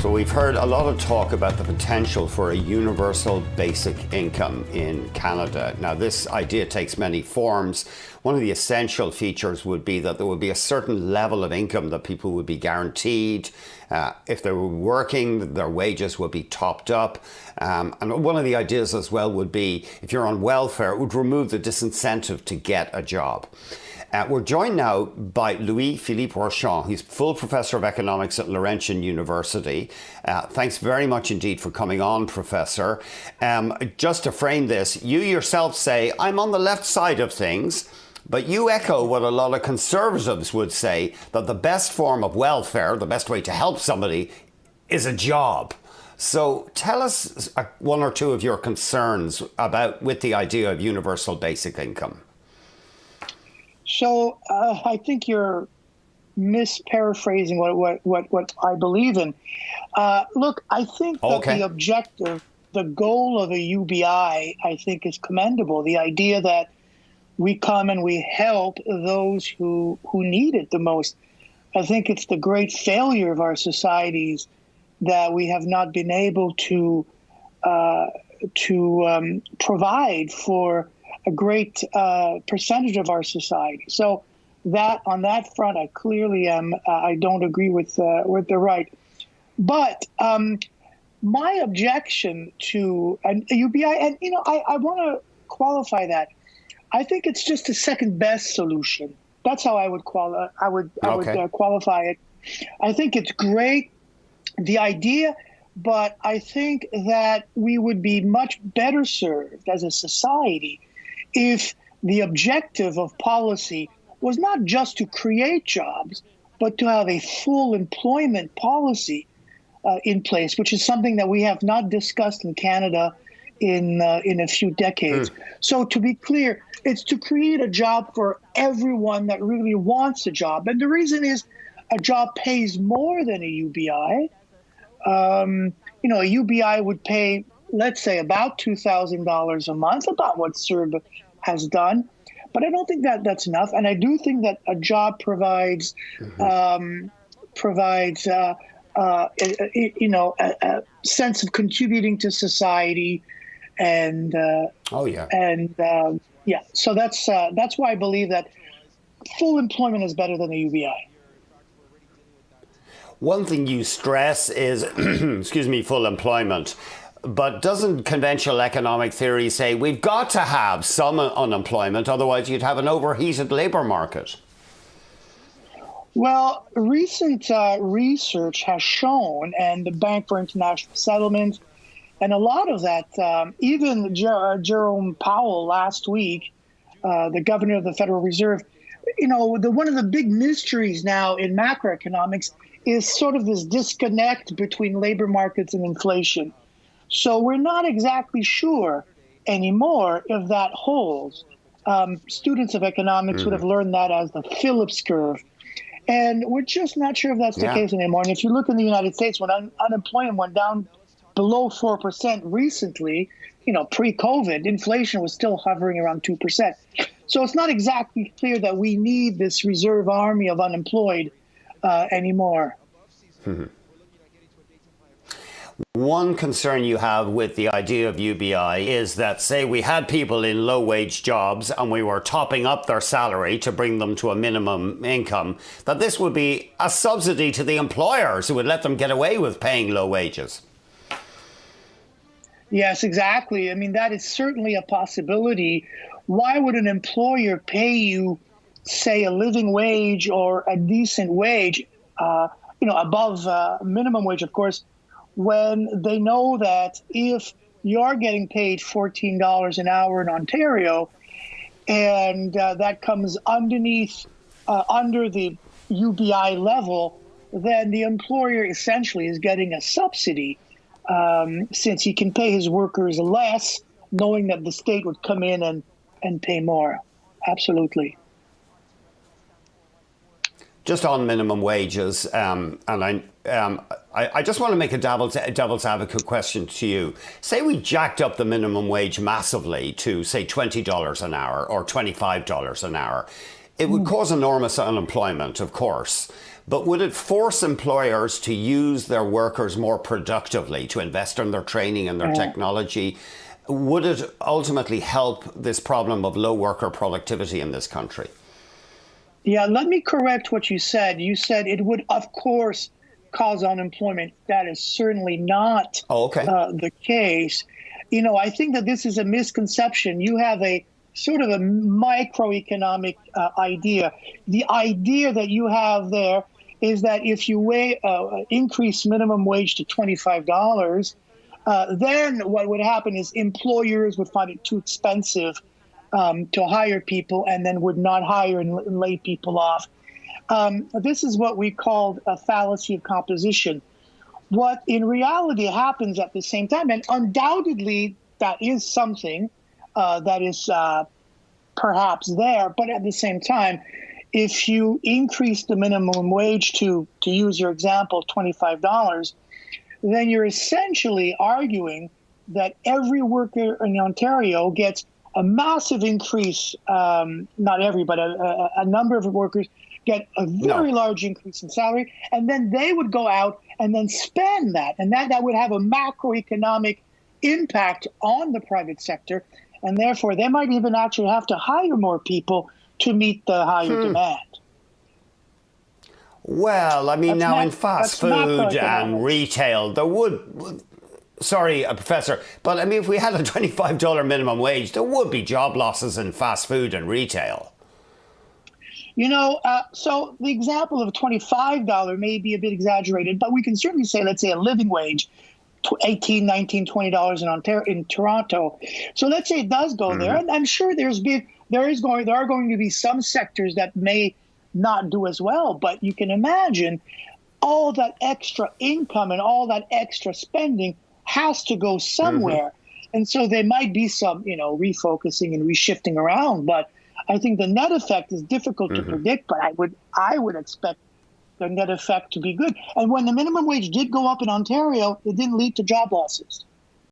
So we've heard a lot of talk about the potential for a universal basic income in Canada. Now, this idea takes many forms. One of the essential features would be that there would be a certain level of income that people would be guaranteed. If they were working, their wages would be topped up. And one of the ideas as well would be, if you're on welfare, it would remove the disincentive to get a job. We're joined now by Louis-Philippe Rochon. He's full professor of economics at Laurentian University. Thanks very much indeed for coming on, Professor. Just to frame this, you yourself say, I'm on the left side of things, but you echo what a lot of conservatives would say, that the best form of welfare, the best way to help somebody, is a job. So tell us one or two of your concerns with the idea of universal basic income. So I think you're misparaphrasing what I believe in. Look, I think that the objective, the goal of a UBI, I think is commendable. The idea that we come and we help those who need it the most. I think it's the great failure of our societies that we have not been able to provide for a great percentage of our society. So that on that front, I clearly am. I don't agree with the right. But my objection to a UBI, and I want to qualify that. I think it's just a second best solution. That's how I would qualify it. I think it's great, the idea. But I think that we would be much better served as a society if the objective of policy was not just to create jobs, but to have a full employment policy in place, which is something that we have not discussed in Canada in a few decades. So to be clear, it's to create a job for everyone that really wants a job. And the reason is a job pays more than a UBI. A UBI would pay, let's say, about $2,000 a month, about what CERB has done. But I don't think that that's enough. And I do think that a job provides a sense of contributing to society. And so that's why I believe that full employment is better than a UBI. One thing you stress is, full employment. But doesn't conventional economic theory say we've got to have some unemployment, otherwise you'd have an overheated labour market? Well, recent research has shown, and the Bank for International Settlements, and a lot of that, even Jerome Powell last week, the governor of the Federal Reserve, one of the big mysteries now in macroeconomics is sort of this disconnect between labor markets and inflation. So we're not exactly sure anymore if that holds. Students of economics would have learned that as the Phillips curve. And we're just not sure if that's the case anymore. And if you look in the United States, when unemployment went down below 4% recently, pre-COVID, inflation was still hovering around 2%. So it's not exactly clear that we need this reserve army of unemployed anymore. One concern you have with the idea of UBI is that, say, we had people in low-wage jobs and we were topping up their salary to bring them to a minimum income, that this would be a subsidy to the employers who would let them get away with paying low wages. Yes, exactly. I mean, that is certainly a possibility. Why would an employer pay you, say, a living wage or a decent wage, above minimum wage, of course, when they know that if you're getting paid $14 an hour in Ontario and that comes under the UBI level, then the employer essentially is getting a subsidy since he can pay his workers less, knowing that the state would come in and pay more. Absolutely. Just on minimum wages, and I just want to make a devil's advocate question to you. Say we jacked up the minimum wage massively to, say, $20 an hour or $25 an hour. It would cause enormous unemployment, of course. But would it force employers to use their workers more productively, to invest in their training and their technology? Would it ultimately help this problem of low worker productivity in this country? Yeah, let me correct what you said. You said it would, of course, cause unemployment. That is certainly not the case. You know, I think that this is a misconception. You have a sort of a microeconomic idea. The idea that you have there is that if you increase minimum wage to $25, then what would happen is employers would find it too expensive to hire people and then would not hire and lay people off. This is what we called a fallacy of composition. What in reality happens at the same time, and undoubtedly that is something that is perhaps there, but at the same time, if you increase the minimum wage to use your example, $25, then you're essentially arguing that every worker in Ontario gets a massive increase, not every, but a number of workers get a very large increase in salary, and then they would go out and then spend that. And that would have a macroeconomic impact on the private sector, and therefore they might even actually have to hire more people to meet the higher demand. Well, I mean, now in fast food and retail, there would... Sorry, Professor, but I mean, if we had a $25 minimum wage, there would be job losses in fast food and retail. You know, so the example of a $25 may be a bit exaggerated, but we can certainly say, let's say, a living wage, $18, $19, $20 in Toronto. So let's say it does go there, and I'm sure there are going to be some sectors that may not do as well, but you can imagine all that extra income and all that extra spending has to go somewhere. And so there might be some, refocusing and reshifting around, but I think the net effect is difficult to predict, but I would expect the net effect to be good. And when the minimum wage did go up in Ontario, it didn't lead to job losses.